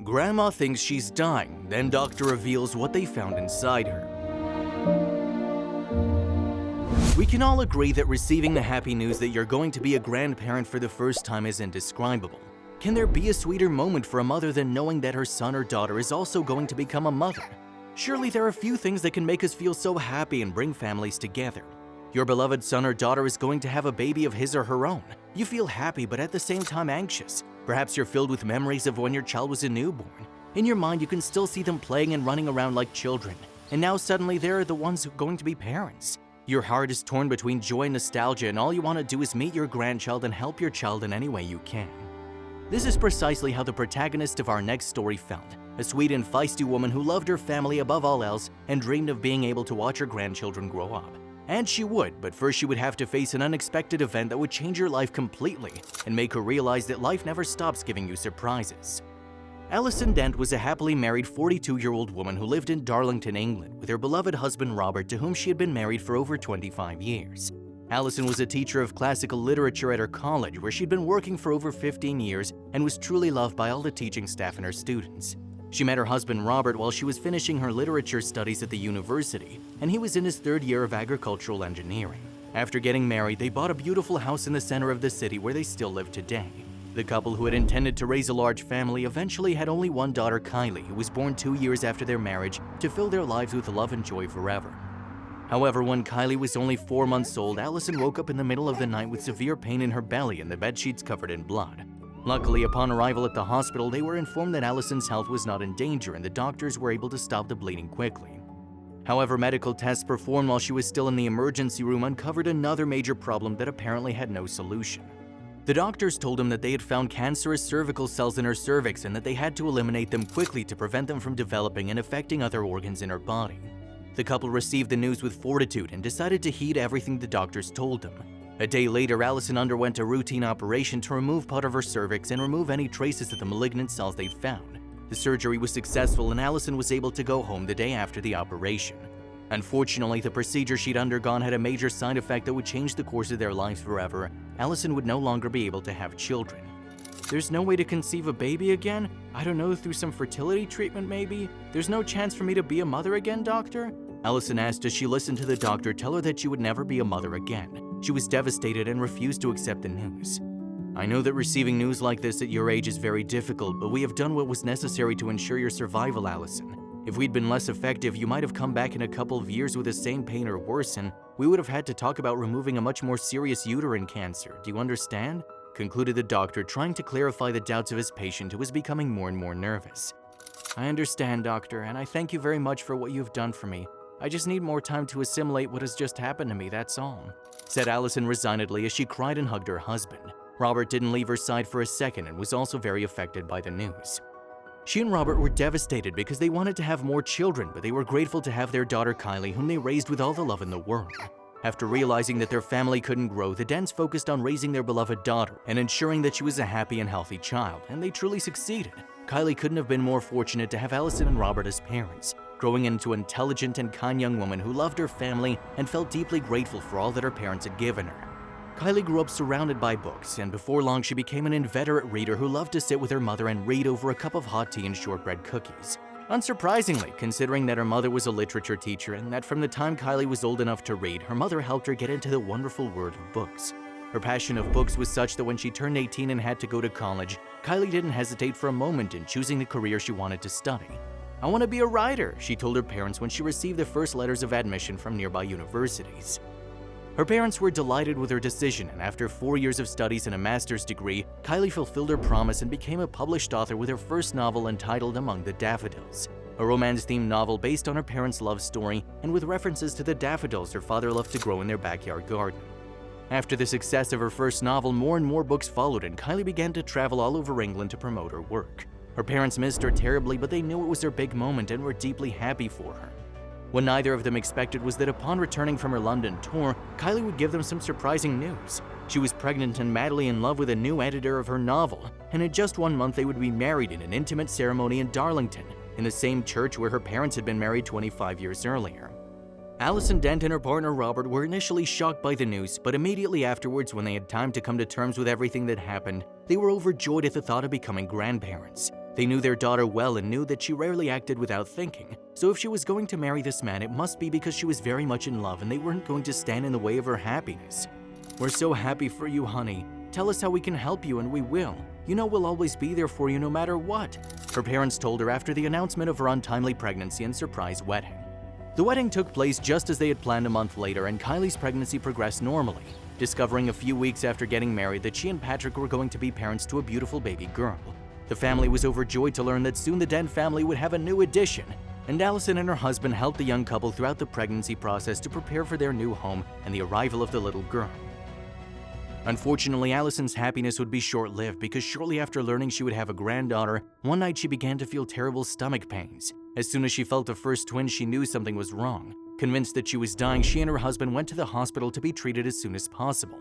Grandma thinks she's dying, then doctor reveals what they found inside her. We can all agree that receiving the happy news that you're going to be a grandparent for the first time is indescribable. Can there be a sweeter moment for a mother than knowing that her son or daughter is also going to become a mother? Surely there are few things that can make us feel so happy and bring families together. Your beloved son or daughter is going to have a baby of his or her own. You feel happy but at the same time anxious. Perhaps you're filled with memories of when your child was a newborn. In your mind, you can still see them playing and running around like children. And now suddenly they're the ones who are going to be parents. Your heart is torn between joy and nostalgia, and all you want to do is meet your grandchild and help your child in any way you can. This is precisely how the protagonist of our next story felt. A sweet and feisty woman who loved her family above all else and dreamed of being able to watch her grandchildren grow up. And she would, but first she would have to face an unexpected event that would change her life completely and make her realize that life never stops giving you surprises. Alison Dent was a happily married 42-year-old woman who lived in Darlington, England, with her beloved husband Robert, to whom she had been married for over 25 years. Alison was a teacher of classical literature at her college, where she'd been working for over 15 years and was truly loved by all the teaching staff and her students. She met her husband Robert while she was finishing her literature studies at the university, and he was in his third year of agricultural engineering. After getting married, they bought a beautiful house in the center of the city where they still live today. The couple, who had intended to raise a large family, eventually had only one daughter, Kylie, who was born 2 years after their marriage, to fill their lives with love and joy forever. However, when Kylie was only 4 months old, Alison woke up in the middle of the night with severe pain in her belly and the bedsheets covered in blood. Luckily, upon arrival at the hospital, they were informed that Alison's health was not in danger and the doctors were able to stop the bleeding quickly. However, medical tests performed while she was still in the emergency room uncovered another major problem that apparently had no solution. The doctors told them that they had found cancerous cervical cells in her cervix and that they had to eliminate them quickly to prevent them from developing and affecting other organs in her body. The couple received the news with fortitude and decided to heed everything the doctors told them. A day later, Alison underwent a routine operation to remove part of her cervix and remove any traces of the malignant cells they'd found. The surgery was successful and Alison was able to go home the day after the operation. Unfortunately, the procedure she'd undergone had a major side effect that would change the course of their lives forever. Alison would no longer be able to have children. There's no way to conceive a baby again? I don't know, through some fertility treatment maybe? There's no chance for me to be a mother again, doctor? Alison asked as she listened to the doctor tell her that she would never be a mother again. She was devastated and refused to accept the news. I know that receiving news like this at your age is very difficult, but we have done what was necessary to ensure your survival, Alison. If we'd been less effective, you might have come back in a couple of years with the same pain or worse, and we would have had to talk about removing a much more serious uterine cancer. Do you understand? Concluded the doctor, trying to clarify the doubts of his patient, who was becoming more and more nervous. I understand, doctor, and I thank you very much for what you've done for me. I just need more time to assimilate what has just happened to me, that's all, said Alison resignedly as she cried and hugged her husband. Robert didn't leave her side for a second and was also very affected by the news. She and Robert were devastated because they wanted to have more children, but they were grateful to have their daughter Kylie, whom they raised with all the love in the world. After realizing that their family couldn't grow, the Dents focused on raising their beloved daughter and ensuring that she was a happy and healthy child, and they truly succeeded. Kylie couldn't have been more fortunate to have Alison and Robert as parents, growing into an intelligent and kind young woman who loved her family and felt deeply grateful for all that her parents had given her. Kylie grew up surrounded by books, and before long she became an inveterate reader who loved to sit with her mother and read over a cup of hot tea and shortbread cookies. Unsurprisingly, considering that her mother was a literature teacher and that from the time Kylie was old enough to read, her mother helped her get into the wonderful world of books. Her passion of books was such that when she turned 18 and had to go to college, Kylie didn't hesitate for a moment in choosing the career she wanted to study. I want to be a writer, she told her parents when she received the first letters of admission from nearby universities. Her parents were delighted with her decision, and after 4 years of studies and a master's degree, Kylie fulfilled her promise and became a published author with her first novel entitled Among the Daffodils, a romance-themed novel based on her parents' love story and with references to the daffodils her father loved to grow in their backyard garden. After the success of her first novel, more and more books followed, and Kylie began to travel all over England to promote her work. Her parents missed her terribly, but they knew it was her big moment and were deeply happy for her. What neither of them expected was that upon returning from her London tour, Kylie would give them some surprising news. She was pregnant and madly in love with a new editor of her novel, and in just 1 month they would be married in an intimate ceremony in Darlington, in the same church where her parents had been married 25 years earlier. Alison Dent and her partner Robert were initially shocked by the news, but immediately afterwards, when they had time to come to terms with everything that happened, they were overjoyed at the thought of becoming grandparents. They knew their daughter well and knew that she rarely acted without thinking, so if she was going to marry this man, it must be because she was very much in love and they weren't going to stand in the way of her happiness. "We're so happy for you, honey. Tell us how we can help you and we will. You know we'll always be there for you no matter what," her parents told her after the announcement of her untimely pregnancy and surprise wedding. The wedding took place just as they had planned a month later, and Kylie's pregnancy progressed normally, discovering a few weeks after getting married that she and Patrick were going to be parents to a beautiful baby girl. The family was overjoyed to learn that soon the Dent family would have a new addition, and Allison and her husband helped the young couple throughout the pregnancy process to prepare for their new home and the arrival of the little girl. Unfortunately, Allison's happiness would be short-lived because shortly after learning she would have a granddaughter, one night she began to feel terrible stomach pains. As soon as she felt the first twinge, she knew something was wrong. Convinced that she was dying, she and her husband went to the hospital to be treated as soon as possible.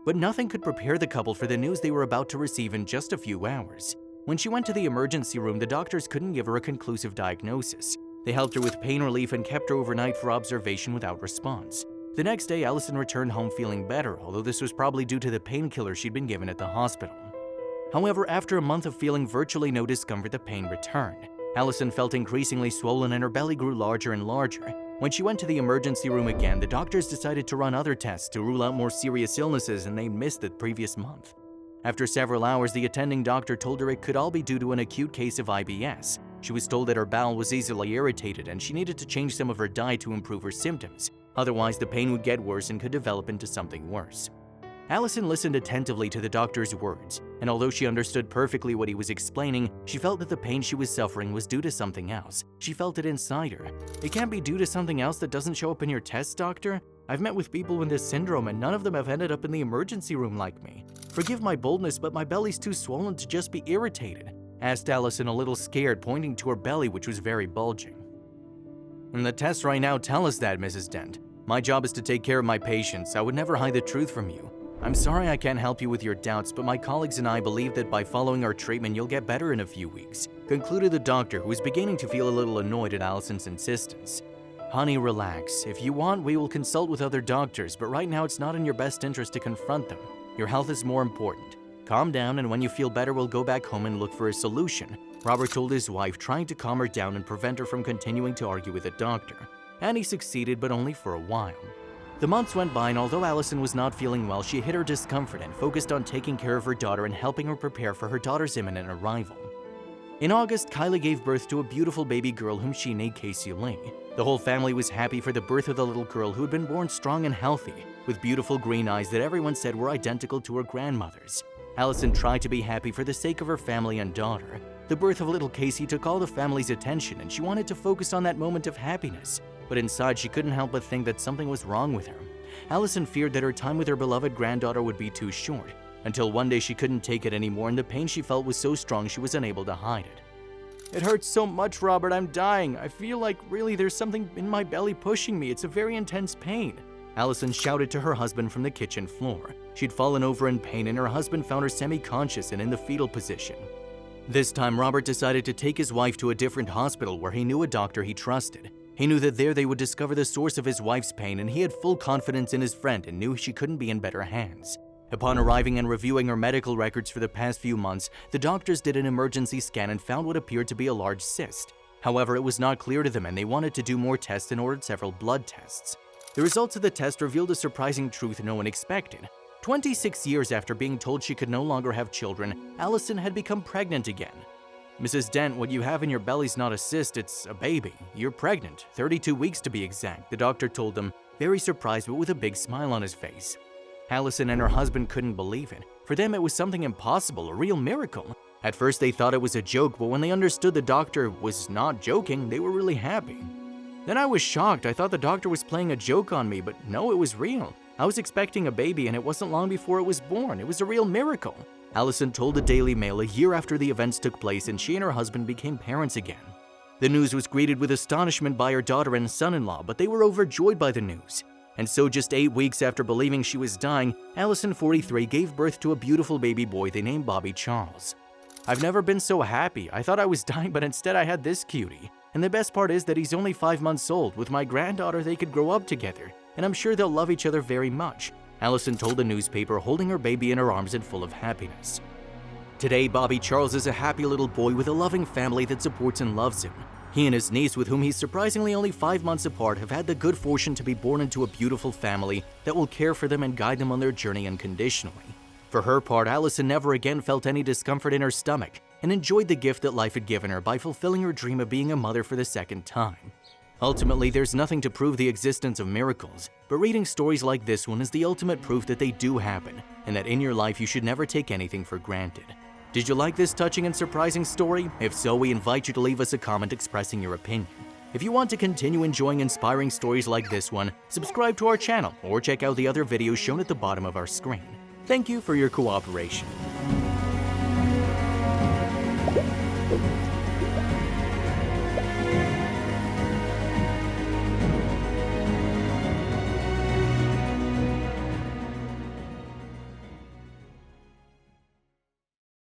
But nothing could prepare the couple for the news they were about to receive in just a few hours. When she went to the emergency room, the doctors couldn't give her a conclusive diagnosis. They helped her with pain relief and kept her overnight for observation without response. The next day, Allison returned home feeling better, although this was probably due to the painkiller she'd been given at the hospital. However, after a month of feeling virtually no discomfort, the pain returned. Allison felt increasingly swollen and her belly grew larger and larger. When she went to the emergency room again, the doctors decided to run other tests to rule out more serious illnesses, and they missed the previous month. After several hours, the attending doctor told her it could all be due to an acute case of IBS. She was told that her bowel was easily irritated and she needed to change some of her diet to improve her symptoms. Otherwise, the pain would get worse and could develop into something worse. Allison listened attentively to the doctor's words, and although she understood perfectly what he was explaining, she felt that the pain she was suffering was due to something else. She felt it inside her. "It can't be due to something else that doesn't show up in your tests, doctor? I've met with people with this syndrome and none of them have ended up in the emergency room like me. Forgive my boldness, but my belly's too swollen to just be irritated," asked Allison, a little scared, pointing to her belly, which was very bulging. "And the tests right now tell us that, Mrs. Dent. My job is to take care of my patients. I would never hide the truth from you. I'm sorry I can't help you with your doubts, but my colleagues and I believe that by following our treatment, you'll get better in a few weeks," concluded the doctor, who was beginning to feel a little annoyed at Allison's insistence. "Honey, relax. If you want, we will consult with other doctors, but right now it's not in your best interest to confront them. Your health is more important. Calm down, and when you feel better, we'll go back home and look for a solution," Robert told his wife, trying to calm her down and prevent her from continuing to argue with the doctor. And he succeeded, but only for a while. The months went by, and although Allison was not feeling well, she hid her discomfort and focused on taking care of her daughter and helping her prepare for her daughter's imminent arrival. In August, Kylie gave birth to a beautiful baby girl whom she named Casey Lee. The whole family was happy for the birth of the little girl who had been born strong and healthy, with beautiful green eyes that everyone said were identical to her grandmother's. Allison tried to be happy for the sake of her family and daughter. The birth of little Casey took all the family's attention, and she wanted to focus on that moment of happiness. But inside, she couldn't help but think that something was wrong with her. Allison feared that her time with her beloved granddaughter would be too short, until one day she couldn't take it anymore and the pain she felt was so strong she was unable to hide it. "It hurts so much, Robert, I'm dying. I feel like really there's something in my belly pushing me. It's a very intense pain," Allison shouted to her husband from the kitchen floor. She'd fallen over in pain and her husband found her semi-conscious and in the fetal position. This time, Robert decided to take his wife to a different hospital where he knew a doctor he trusted. He knew that there they would discover the source of his wife's pain, and he had full confidence in his friend and knew she couldn't be in better hands. Upon arriving and reviewing her medical records for the past few months, the doctors did an emergency scan and found what appeared to be a large cyst. However, it was not clear to them and they wanted to do more tests and ordered several blood tests. The results of the test revealed a surprising truth no one expected. 26 years after being told she could no longer have children, Allison had become pregnant again. "Mrs. Dent, what you have in your belly's not a cyst, it's a baby. You're pregnant, 32 weeks to be exact," the doctor told them, very surprised but with a big smile on his face. Allison and her husband couldn't believe it. For them, it was something impossible, a real miracle. At first, they thought it was a joke, but when they understood the doctor was not joking, they were really happy. Then I was shocked. I thought the doctor was playing a joke on me, but no, it was real. I was expecting a baby, and it wasn't long before it was born. It was a real miracle, Allison told the Daily Mail a year after the events took place and she and her husband became parents again. The news was greeted with astonishment by her daughter and son-in-law, but they were overjoyed by the news. And so just 8 weeks after believing she was dying, Allison, 43, gave birth to a beautiful baby boy they named Bobby Charles. "I've never been so happy. I thought I was dying, but instead I had this cutie. And the best part is that he's only 5 months old. With my granddaughter, they could grow up together, and I'm sure they'll love each other very much," Allison told the newspaper, holding her baby in her arms and full of happiness. Today, Bobby Charles is a happy little boy with a loving family that supports and loves him. He and his niece, with whom he's surprisingly only 5 months apart, have had the good fortune to be born into a beautiful family that will care for them and guide them on their journey unconditionally. For her part, Allison never again felt any discomfort in her stomach and enjoyed the gift that life had given her by fulfilling her dream of being a mother for the second time. Ultimately, there's nothing to prove the existence of miracles, but reading stories like this one is the ultimate proof that they do happen, and that in your life you should never take anything for granted. Did you like this touching and surprising story? If so, we invite you to leave us a comment expressing your opinion. If you want to continue enjoying inspiring stories like this one, subscribe to our channel or check out the other videos shown at the bottom of our screen. Thank you for your cooperation.